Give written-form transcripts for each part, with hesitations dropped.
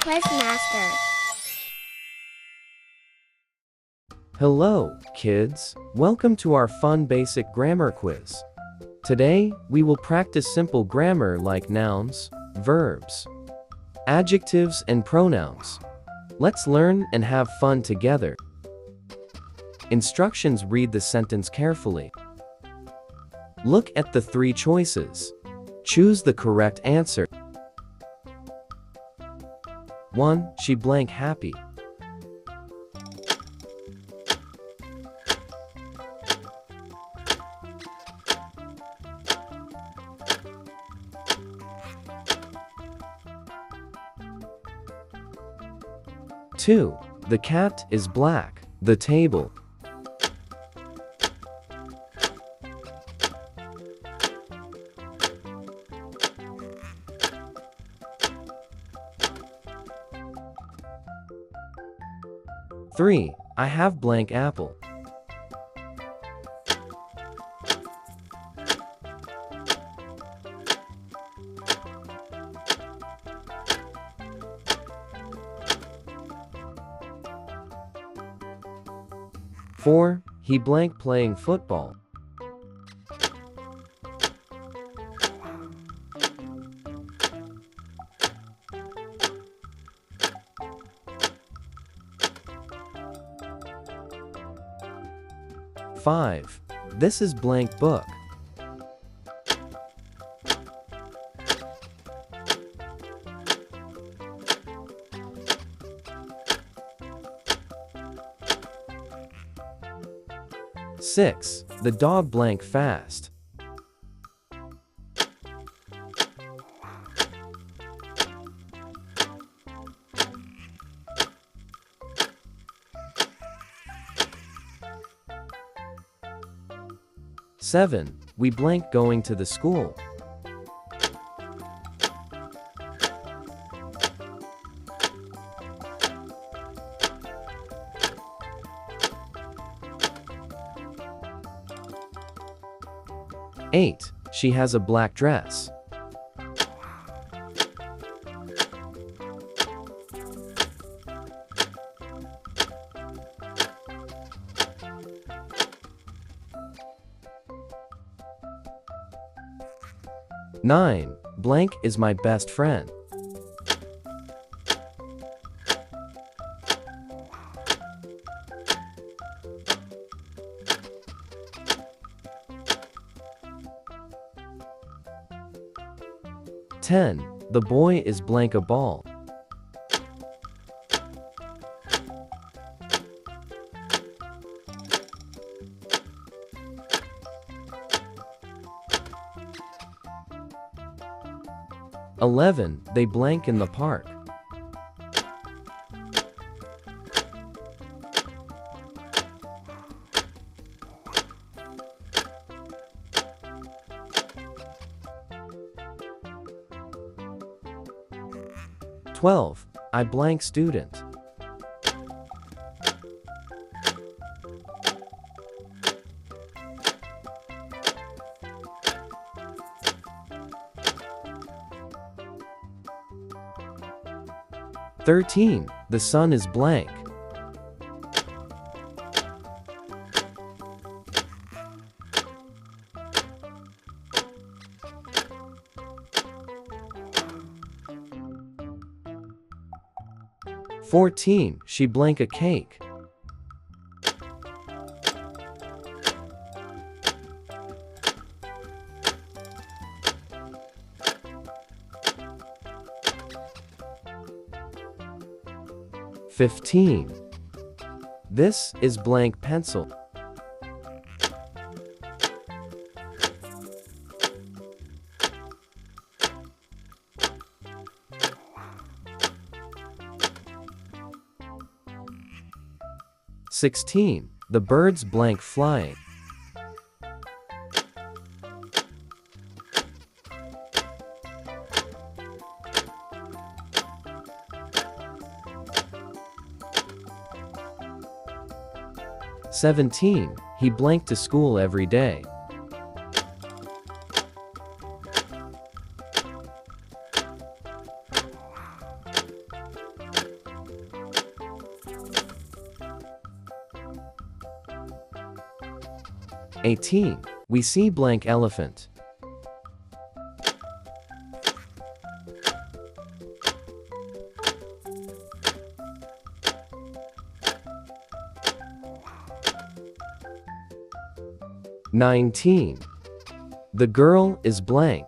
Quizmaster. Hello, kids. Welcome to our fun basic grammar quiz. Today, we will practice simple grammar like nouns, verbs, adjectives, and pronouns. Let's learn and have fun together. Instructions: read the sentence carefully. Look at the three choices. Choose the correct answer. 1. She blank happy. 2. The cat is black. The table. 3. I have blank apple. 4. He blank playing football. 5. This is blank book. 6. The dog blank fast. 7. We blank going to the school. 8. She has a black dress. 9. Blank is my best friend. 10. The boy is blank a ball. 11. They blank in the park. 12. I blank student. 13. The sun is blank. 14. She blank a cake. 15. This is blank pencil. 16. The birds blank flying. 17. He blank to school every day. 18. We see blank elephant. 19. The girl is blank.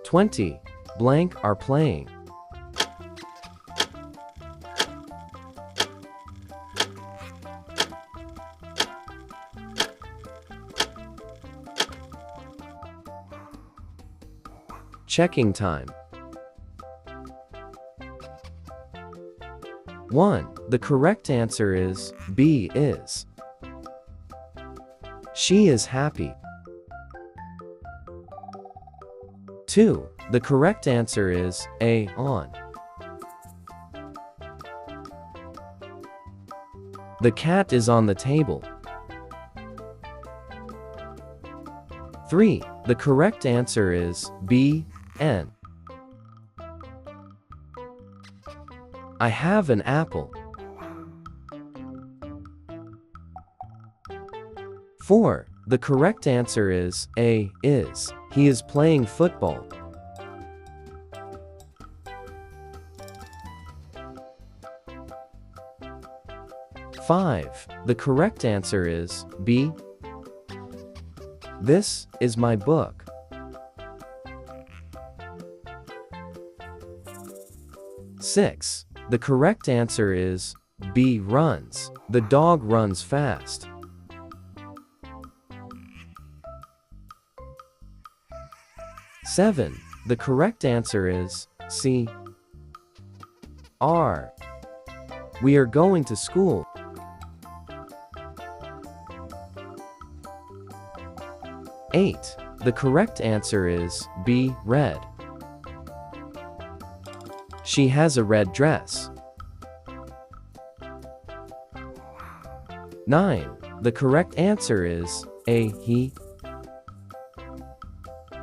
20. Blank are playing. 'Checking time. 1. The correct answer is B is. She is happy. 2. The correct answer is A on. The cat is on the table. 3. The correct answer is B N. I have an apple. 4. The correct answer is A is. He is playing football. 5. The correct answer is B. This is my book. 6. The correct answer is B runs. The dog runs fast. 7. The correct answer is C. R. We are going to school. 8. The correct answer is B red. She has a red dress. 9. The correct answer is A he.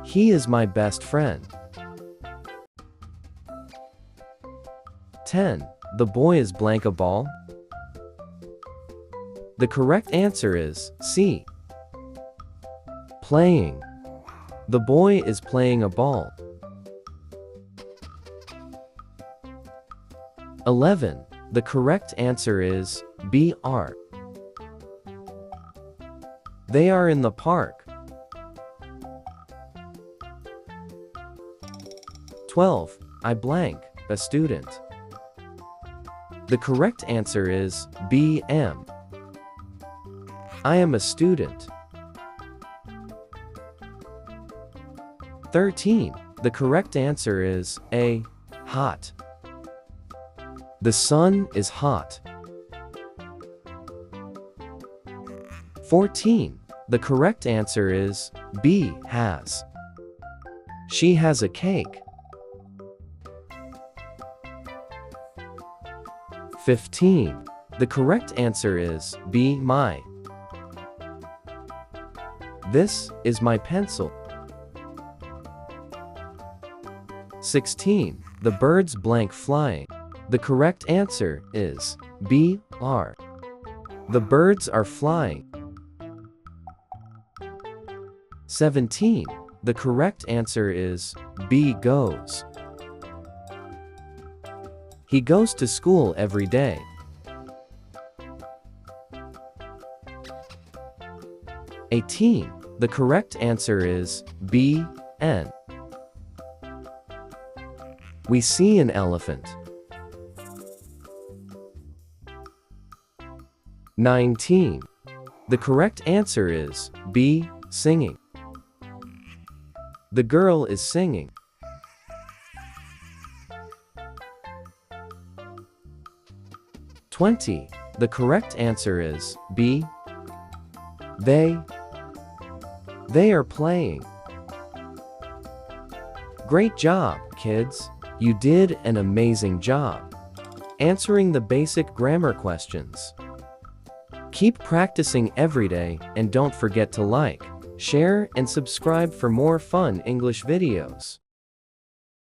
He is my best friend. 10. The boy is blank a ball. The correct answer is C. Playing. The boy is playing a ball. 11. The correct answer is B R. They are in the park. 12. I blank, a student. The correct answer is B M. I am a student. 13. The correct answer is A. Hot. The sun is hot. 14. The correct answer is B. Has. She has a cake. 15. The correct answer is B. My. This is my pencil. 16. The birds blank flying. The correct answer is B R. The birds are flying. 17. The correct answer is B goes. He goes to school every day. 18. The correct answer is B N. We see an elephant. 19. The correct answer is B. Singing. The girl is singing. 20. The correct answer is B. They are playing. Great job, kids! You did an amazing job answering the basic grammar questions. Keep practicing every day and don't forget to like, share, and subscribe for more fun English videos.